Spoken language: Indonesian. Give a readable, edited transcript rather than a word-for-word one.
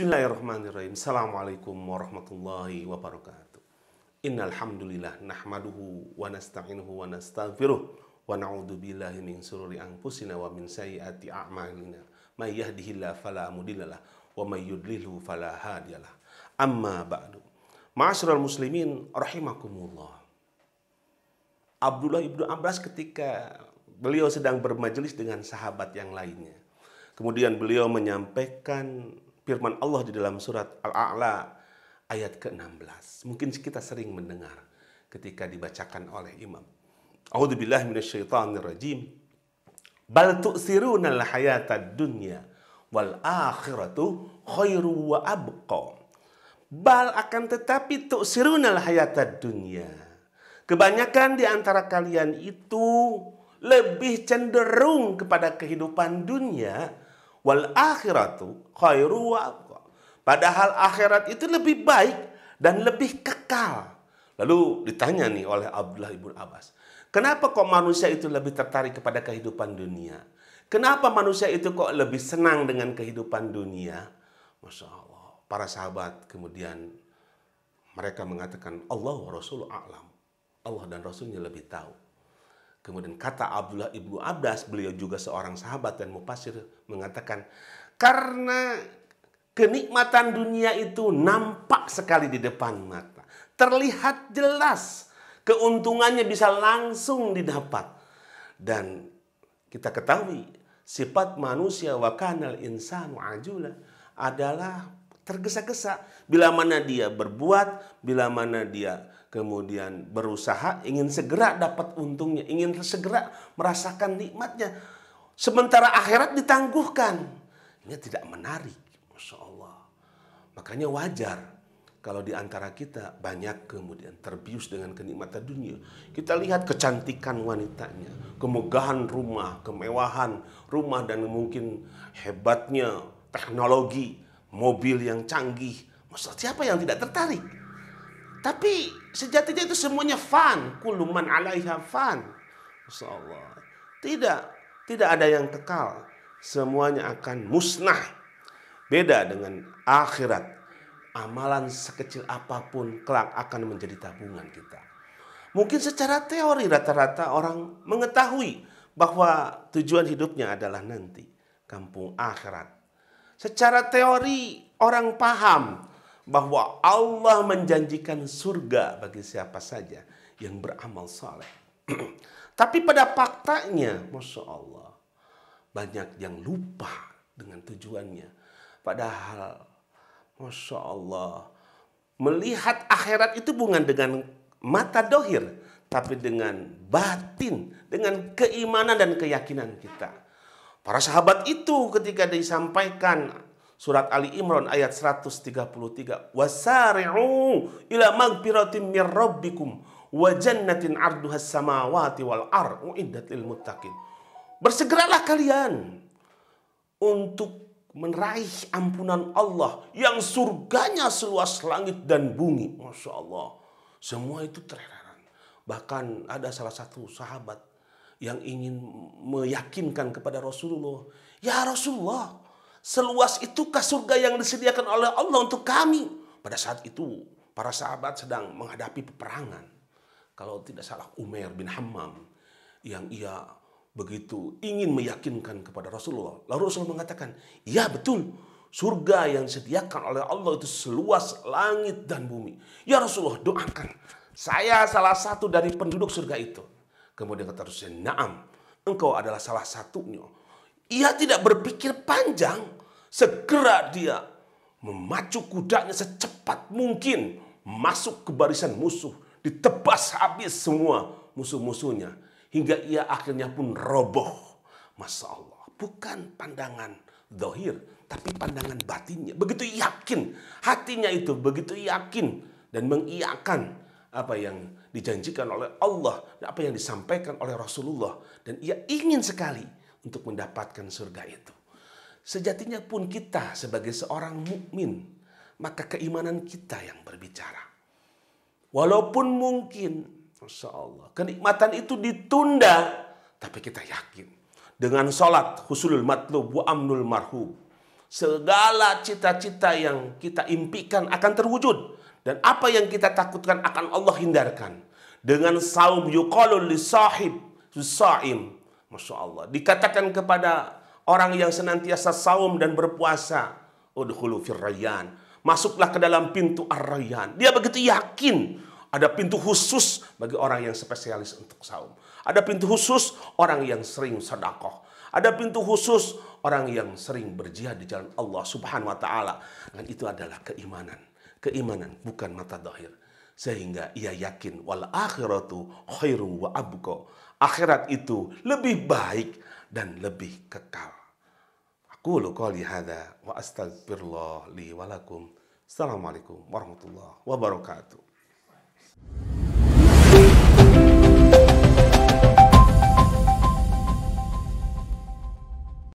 Bismillahirrahmanirrahim. Assalamualaikum warahmatullahi wabarakatuh. Innal hamdalillah nahmaduhu wa nasta'inuhu wa nastaghfiruh wa na'udzu billahi min shururi anfusina wa min sayyiati a'malina. May yahdihillahu fala mudhillalah wa may yudlilhu fala hadiyalah. Amma ba'du. Ma'asyiral muslimin rahimakumullah. Abdullah ibnu Abbas ketika beliau sedang bermajelis dengan sahabat yang lainnya, kemudian beliau menyampaikan firman Allah di dalam surat Al-A'la ayat ke-16. Mungkin kita sering mendengar ketika dibacakan oleh imam. A'udzubillahi minasyaitonirrajim. Bal tu'sirunal hayatad dunya wal akhiratu khairu wa abqa. Bal akan tetapi tu'sirunal hayatad dunya. Kebanyakan di antara kalian itu lebih cenderung kepada kehidupan dunia. Wal akhiratu khairu wa abqa. Padahal akhirat itu lebih baik dan lebih kekal. Lalu ditanya nih oleh Abdullah ibnu Abbas, kenapa kok manusia itu lebih tertarik kepada kehidupan dunia? Kenapa manusia itu kok lebih senang dengan kehidupan dunia? Masya Allah. Para sahabat kemudian mereka mengatakan Allah wa Rasuluh a'lam. Allah dan Rasulnya lebih tahu. Kemudian kata Abdullah ibnu Abbas, beliau juga seorang sahabat dan mufassir, mengatakan karena kenikmatan dunia itu nampak sekali di depan mata. Terlihat jelas, keuntungannya bisa langsung didapat. Dan kita ketahui sifat manusia wa kanal insanu ajula adalah tergesa-gesa. Bila mana dia berbuat, bila mana dia kemudian berusaha, ingin segera dapat untungnya, ingin segera merasakan nikmatnya. Sementara akhirat ditangguhkan. Ini tidak menarik. Masya Allah. Makanya wajar kalau di antara kita banyak kemudian terbius dengan kenikmatan dunia. Kita lihat kecantikan wanitanya, kemegahan rumah, kemewahan rumah, dan mungkin hebatnya teknologi, mobil yang canggih. Maksud siapa yang tidak tertarik? Tapi sejatinya itu semuanya fan. Kullu man 'alaiha fan. Masya Allah. Tidak ada yang kekal. Semuanya akan musnah. Beda dengan akhirat. Amalan sekecil apapun kelak akan menjadi tabungan kita. Mungkin secara teori rata-rata orang mengetahui bahwa tujuan hidupnya adalah nanti kampung akhirat. Secara teori orang paham bahwa Allah menjanjikan surga bagi siapa saja yang beramal saleh. Tapi pada faktanya, Masya Allah, banyak yang lupa dengan tujuannya. Padahal, Masya Allah, melihat akhirat itu bukan dengan mata dohir, tapi dengan batin, dengan keimanan dan keyakinan kita. Para sahabat itu ketika disampaikan Surat Ali Imran ayat 133. Wasari'u ila magfiratin mir rabbikum wa jannatin 'arduhas samawati wal ardh uiddat lil muttaqin. Bersegeralah kalian untuk meraih ampunan Allah yang surganya seluas langit dan bumi. Masya Allah. Semua itu terheran. Bahkan ada salah satu sahabat yang ingin meyakinkan kepada Rasulullah. Ya Rasulullah, seluas itukah surga yang disediakan oleh Allah untuk kami? Pada saat itu para sahabat sedang menghadapi peperangan. Kalau tidak salah Umair bin Hammam yang ia begitu ingin meyakinkan kepada Rasulullah. Lalu Rasulullah mengatakan, ya betul, surga yang disediakan oleh Allah itu seluas langit dan bumi. Ya Rasulullah, doakan saya salah satu dari penduduk surga itu. Kemudian kata Rasulullah, na'am, engkau adalah salah satunya. Ia tidak berpikir panjang, segera dia memacu kudanya secepat mungkin masuk ke barisan musuh, ditebas habis semua musuh-musuhnya hingga ia akhirnya pun roboh. Masya Allah, bukan pandangan zahir, tapi pandangan batinnya. Begitu yakin, hatinya itu begitu yakin dan mengiyakan apa yang dijanjikan oleh Allah, apa yang disampaikan oleh Rasulullah, dan ia ingin sekali untuk mendapatkan surga itu. Sejatinya pun kita sebagai seorang mukmin, maka keimanan kita yang berbicara. Walaupun mungkin, Masya Allah, kenikmatan itu ditunda, tapi kita yakin dengan sholat husulul matlub wa amnul marhub, segala cita-cita yang kita impikan akan terwujud. Dan apa yang kita takutkan akan Allah hindarkan. Dengan saum yuqalu lisahib susaim. Masya Allah. Dikatakan kepada orang yang senantiasa saum dan berpuasa, udkhulu firrayyan. Masuklah ke dalam pintu ar-rayyan. Dia begitu yakin. Ada pintu khusus bagi orang yang spesialis untuk saum. Ada pintu khusus orang yang sering sedekah. Ada pintu khusus orang yang sering berjihad di jalan Allah Subhanahu wa taala. Dan itu adalah keimanan. Keimanan bukan mata zahir. Sehingga ia yakin wal akhiratu khairu wa abqa. Akhirat itu lebih baik dan lebih kekal. Aqulu qouli hadza wa astaghfirullah li wa lakum. Assalamualaikum warahmatullahi wabarakatuh.